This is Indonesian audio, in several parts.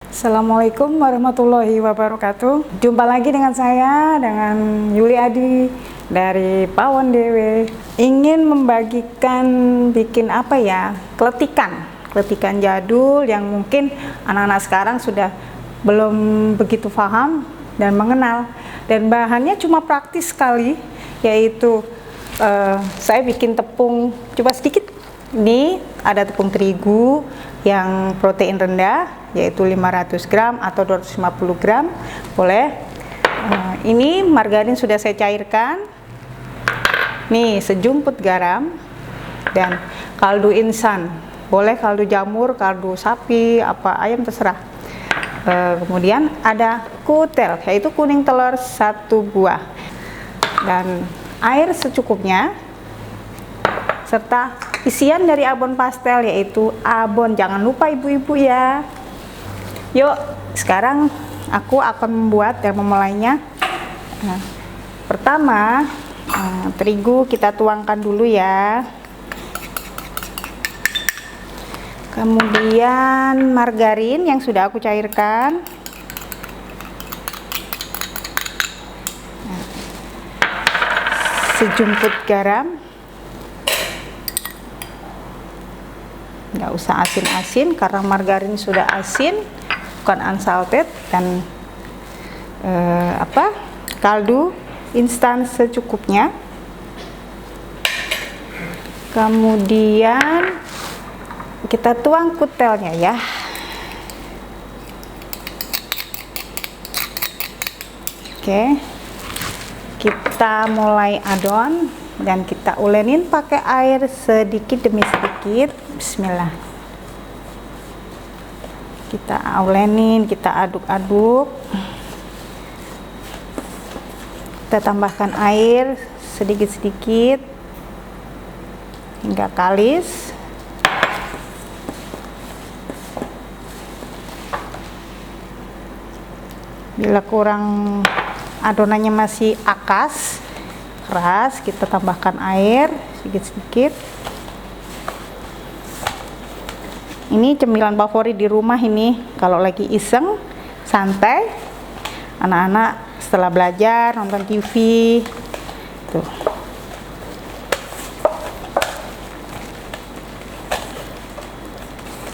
Assalamualaikum warahmatullahi wabarakatuh. Jumpa lagi dengan saya, dengan Yuli Adi dari Pawon Dewe. Ingin membagikan bikin apa ya? Kletikan jadul yang mungkin anak-anak sekarang sudah belum begitu paham dan mengenal. Dan bahannya cuma praktis sekali, yaitu saya bikin tepung coba sedikit. Ini ada tepung terigu yang protein rendah, yaitu 500 gram atau 250 gram boleh. Ini margarin sudah saya cairkan, nih sejumput garam, dan kaldu instan, boleh kaldu jamur, kaldu sapi, apa ayam terserah. Kemudian ada kutel, yaitu kuning telur 1 buah, dan air secukupnya, serta isian dari abon pastel, yaitu abon. Jangan lupa ibu-ibu ya. Yuk, sekarang aku akan membuat dan memulainya. Pertama, terigu kita tuangkan dulu ya. Kemudian margarin yang sudah aku cairkan. Sejumput garam. Nggak usah asin-asin karena margarin sudah asin, bukan unsalted. Dan kaldu instan secukupnya. Kemudian kita tuang kutelnya ya. Oke, kita mulai adon dan kita ulenin pakai air sedikit demi sedikit. Bismillah, kita ulenin, kita aduk-aduk, kita tambahkan air sedikit-sedikit hingga kalis. Bila kurang, adonannya masih keras, kita tambahkan air sedikit-sedikit. Ini cemilan favorit di rumah ini kalau lagi iseng, santai, anak-anak setelah belajar nonton TV tuh.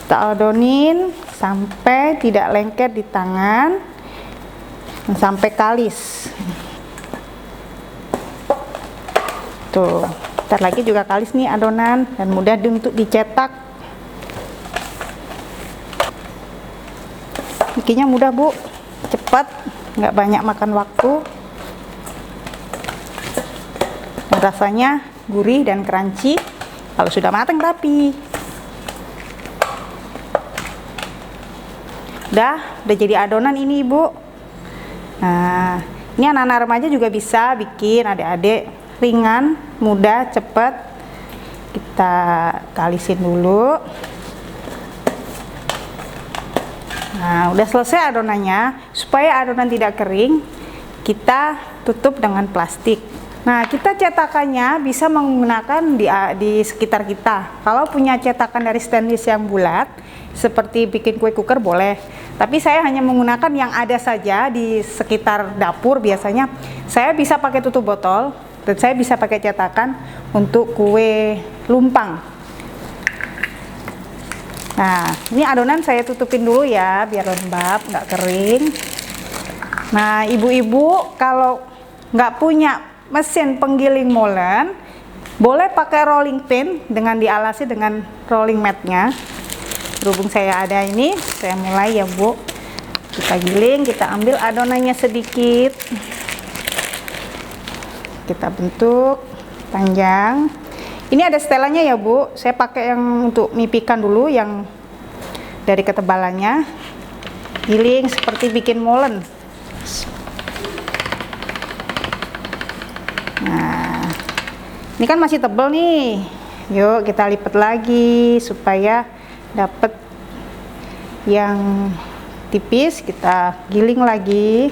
Kita adonin sampai tidak lengket di tangan dan sampai kalis. Tuh, ntar lagi juga kalis nih adonan dan mudah untuk dicetak. Bikinnya mudah bu, cepat, nggak banyak makan waktu, dan rasanya gurih dan crunchy kalau sudah matang rapi. Udah jadi adonan ini ibu. Nah, ini anak-anak remaja juga bisa bikin, adik-adik, ringan, mudah, cepat. Kita kalisin dulu. Nah, udah selesai adonannya. Supaya adonan tidak kering, kita tutup dengan plastik. Nah, kita cetakannya bisa menggunakan di sekitar kita. Kalau punya cetakan dari stainless yang bulat, seperti bikin kue cooker boleh. Tapi saya hanya menggunakan yang ada saja di sekitar dapur. Biasanya saya bisa pakai tutup botol, dan saya bisa pakai cetakan untuk kue lumpang. Nah, ini adonan saya tutupin dulu ya, biar lembab, nggak kering. Nah, ibu-ibu kalau nggak punya mesin penggiling molen, boleh pakai rolling pin dengan dialasi dengan rolling matnya. Berhubung saya ada ini, saya mulai ya bu. Kita giling, kita ambil adonannya sedikit. Kita bentuk panjang. Ini ada setelannya ya bu, saya pakai yang untuk mipikan dulu, yang dari ketebalannya. Giling seperti bikin molen. Nah, ini kan masih tebal nih. Yuk kita lipat lagi supaya dapat yang tipis. Kita giling lagi.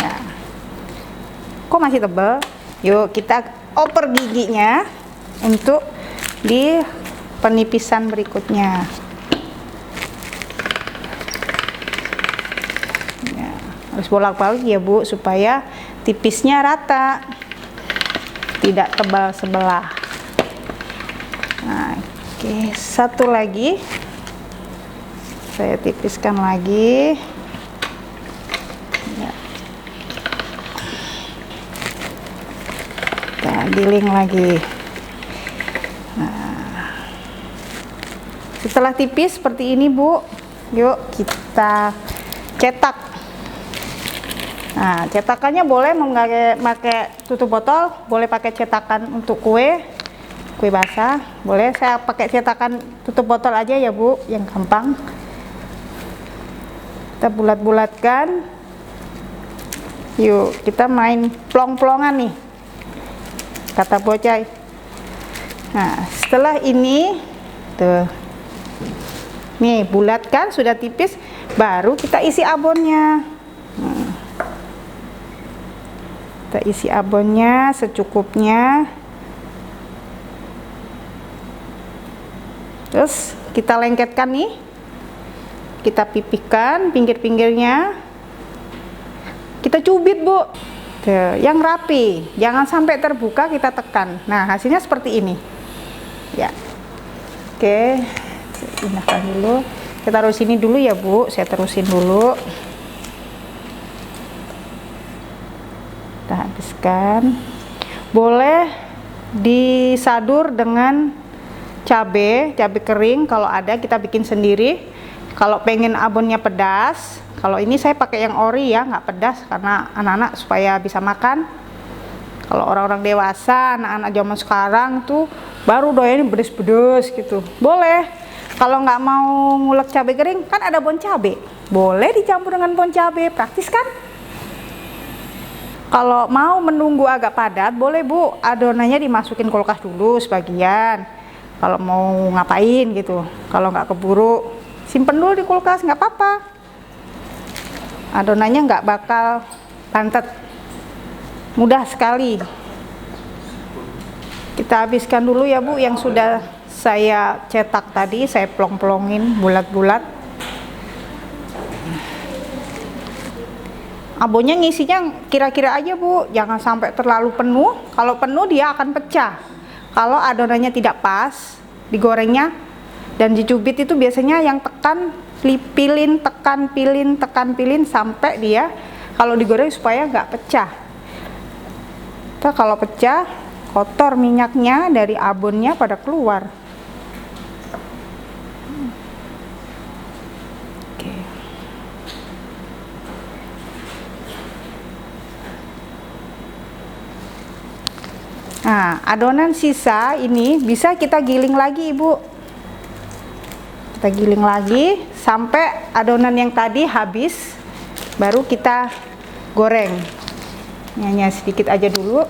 Nah, kok masih tebal? Yuk kita oper giginya untuk di penipisan berikutnya. Harus bolak-balik ya Bu, supaya tipisnya rata, tidak tebal sebelah. Nah, oke, satu lagi saya tipiskan lagi ya. Kita giling lagi. Nah, setelah tipis seperti ini Bu, yuk kita cetak. Nah, cetakannya boleh pakai tutup botol, boleh pakai cetakan untuk kue basah, boleh. Saya pakai cetakan tutup botol aja ya Bu, yang gampang. Kita bulat-bulatkan. Yuk, kita main plong-plongan nih, kata bocah. Nah, setelah ini tuh, nih bulatkan, sudah tipis, baru kita isi abonnya. Kita isi abonnya secukupnya. Terus kita lengketkan nih, kita pipihkan pinggir-pinggirnya, kita cubit Bu. Tuh, yang rapi, jangan sampai terbuka, kita tekan. Nah, hasilnya seperti ini ya. Oke, pindahkan dulu. Kita taruh sini dulu ya Bu, saya terusin dulu. Kita habiskan. Boleh disadur dengan cabai kering, kalau ada kita bikin sendiri. Kalau pengen abonnya pedas, kalau ini saya pakai yang ori ya, nggak pedas, karena anak-anak supaya bisa makan. Kalau orang-orang dewasa, anak-anak zaman sekarang tuh baru doyan pedes-pedes gitu, boleh. Kalau nggak mau ngulek cabai kering, kan ada bon cabai, boleh dicampur dengan bon cabai, praktis kan? Kalau mau menunggu agak padat, boleh Bu, adonannya dimasukin kulkas dulu sebagian. Kalau mau ngapain gitu, kalau nggak keburu, simpen dulu di kulkas, nggak apa-apa. Adonannya nggak bakal bantet, mudah sekali. Kita habiskan dulu ya Bu, yang sudah saya cetak tadi, saya plong-plongin bulat-bulat. Abonnya ngisinya kira-kira aja Bu, jangan sampai terlalu penuh. Kalau penuh dia akan pecah. Kalau adonannya tidak pas, digorengnya dan dicubit itu biasanya yang tekan, pilin, tekan, pilin sampai dia kalau digoreng supaya nggak pecah. Kita kalau pecah, kotor minyaknya dari abonnya pada keluar. Oke. Nah, adonan sisa ini bisa kita giling lagi Ibu. Kita giling lagi sampai adonan yang tadi habis, baru kita goreng. Ini hanya sedikit aja dulu.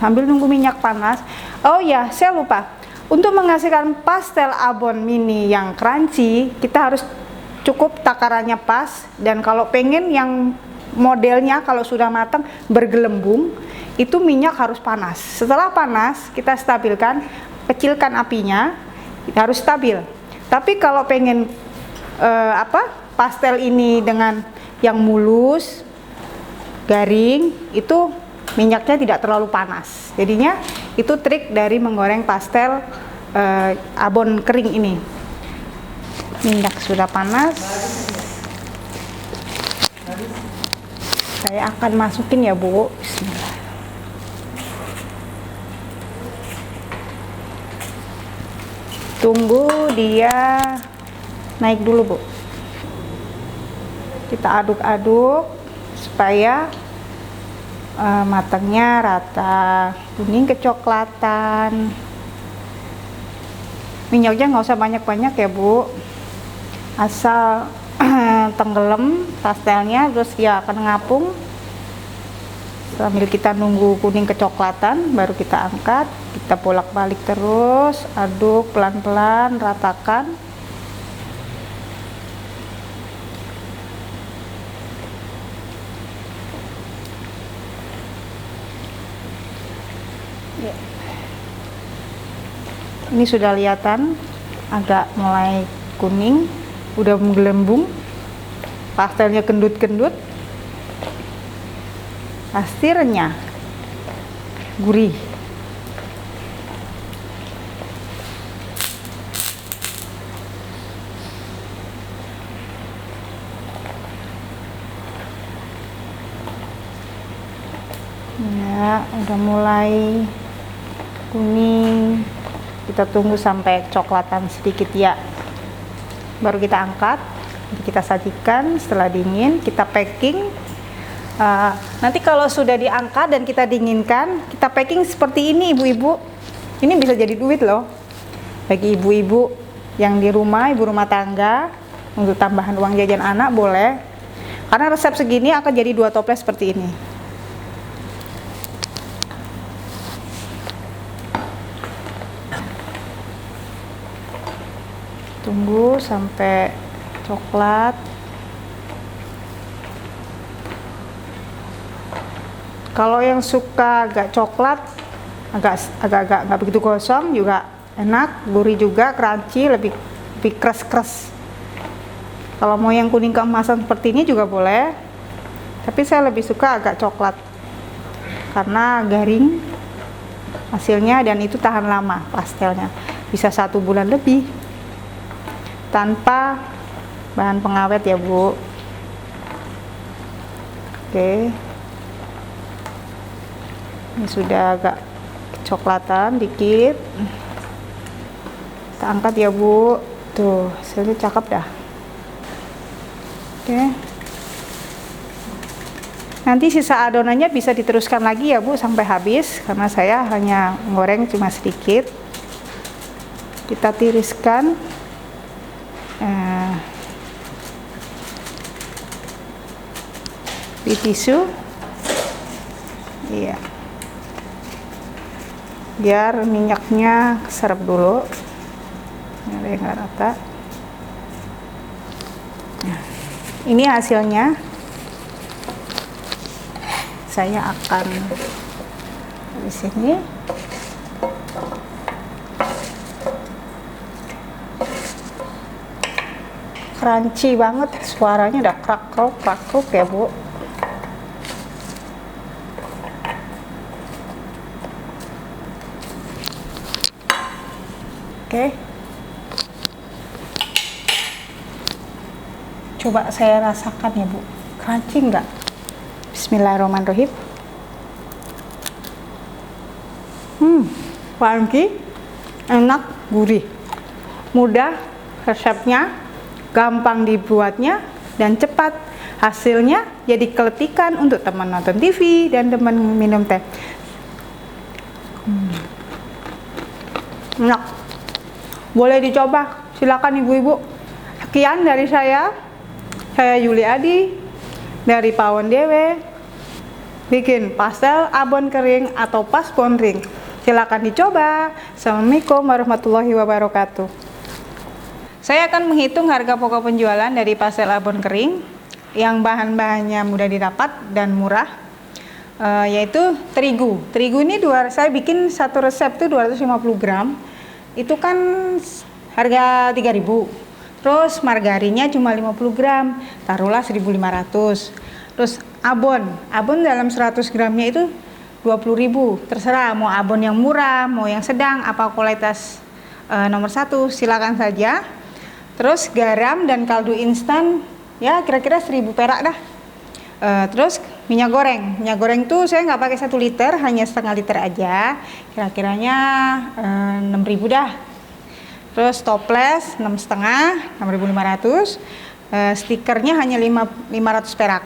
Sambil nunggu minyak panas. Oh ya, saya lupa. Untuk menghasilkan pastel abon mini yang crunchy, kita harus cukup takarannya pas, dan kalau pengen yang modelnya kalau sudah matang bergelembung, itu minyak harus panas. Setelah panas, kita stabilkan, kecilkan apinya, harus stabil. Tapi kalau pengen pastel ini dengan yang mulus, garing, itu minyaknya tidak terlalu panas. Jadinya itu trik dari menggoreng pastel abon kering ini. Minyak sudah panas, saya akan masukin ya Bu. Bismillah. Tunggu dia naik dulu Bu, kita aduk-aduk supaya matangnya rata, kuning kecoklatan. Minyaknya nggak usah banyak-banyak ya Bu, asal tenggelam pastelnya, terus dia akan ngapung. Sambil kita nunggu kuning kecoklatan, baru kita angkat, kita bolak-balik terus, aduk pelan-pelan, ratakan. Ini sudah kelihatan agak mulai kuning, udah menggelembung, pastelnya kendut-kendut, pasti renyah, gurih. Ya, udah mulai kuning. Kita tunggu sampai coklatan sedikit ya. Baru kita angkat, kita sajikan. Setelah dingin, kita packing. Nanti kalau sudah diangkat dan kita dinginkan, kita packing seperti ini, ibu-ibu. Ini bisa jadi duit loh, bagi ibu-ibu yang di rumah, ibu rumah tangga, untuk tambahan uang jajan anak boleh. Karena resep segini akan jadi 2 toples seperti ini. Tunggu sampai coklat. Kalau yang suka agak coklat, agak nggak begitu gosong juga enak, gurih juga, crunchy, lebih keras. Kalau mau yang kuning keemasan seperti ini juga boleh, tapi saya lebih suka agak coklat karena garing hasilnya dan itu tahan lama, pastelnya bisa 1 bulan lebih tanpa bahan pengawet ya Bu. Oke, ini sudah agak kecoklatan dikit, kita angkat ya Bu. Tuh, hasilnya cakep dah. Oke, nanti sisa adonannya bisa diteruskan lagi ya Bu sampai habis, karena saya hanya goreng cuma sedikit. Kita tiriskan di tisu, iya, biar minyaknya keserap dulu, ada yang nggak rata. Nah, ini hasilnya. Saya akan di sini. Crunchy banget, suaranya udah krak-kruk ya Bu. Oke. Coba saya rasakan ya Bu, crunchy nggak? Bismillahirrahmanirrahim. Crunchy, enak, gurih, mudah resepnya, gampang dibuatnya, dan cepat. Hasilnya jadi keletikan untuk teman nonton TV dan teman minum teh. Enak, boleh dicoba, silakan ibu-ibu. Sekian dari saya Yuli Adi dari Pawon Dewe, bikin pastel abon kering atau pasbon ring. Silakan dicoba. Assalamualaikum warahmatullahi wabarakatuh. Saya akan menghitung harga pokok penjualan dari pastel abon kering yang bahan-bahannya mudah didapat dan murah, yaitu terigu. Terigu ini saya bikin satu resep tuh 250 gram. Itu kan harga 3.000. Terus margarinnya cuma 50 gram, taruhlah 1.500. Terus abon dalam 100 gramnya itu 20.000. Terserah mau abon yang murah, mau yang sedang, apa kualitas nomor 1, silakan saja. Terus garam dan kaldu instan ya kira-kira 1.000 perak dah. Terus minyak goreng tuh saya nggak pakai 1 liter, hanya setengah liter aja, kira-kiranya 6.000 dah. Terus toples 6,5, 6.500. Stikernya hanya 500 perak.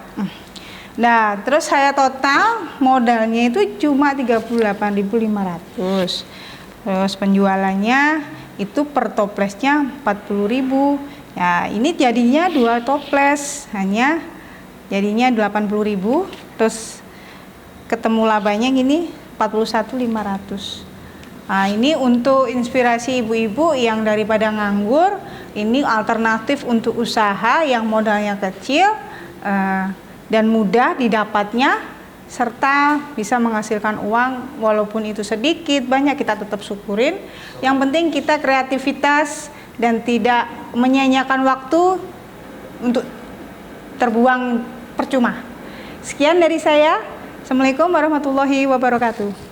Nah, terus saya total modalnya itu cuma 38.500. Terus penjualannya itu per toplesnya 40.000. Ya, ini jadinya 2 toples hanya jadinya 80.000. Terus ketemu labanya gini 41.500. Nah, ini untuk inspirasi ibu-ibu yang daripada nganggur, ini alternatif untuk usaha yang modalnya kecil dan mudah didapatnya, serta bisa menghasilkan uang walaupun itu sedikit, banyak kita tetap syukurin. Yang penting kita kreativitas dan tidak menyia-nyiakan waktu untuk terbuang percuma. Sekian dari saya. Assalamualaikum warahmatullahi wabarakatuh.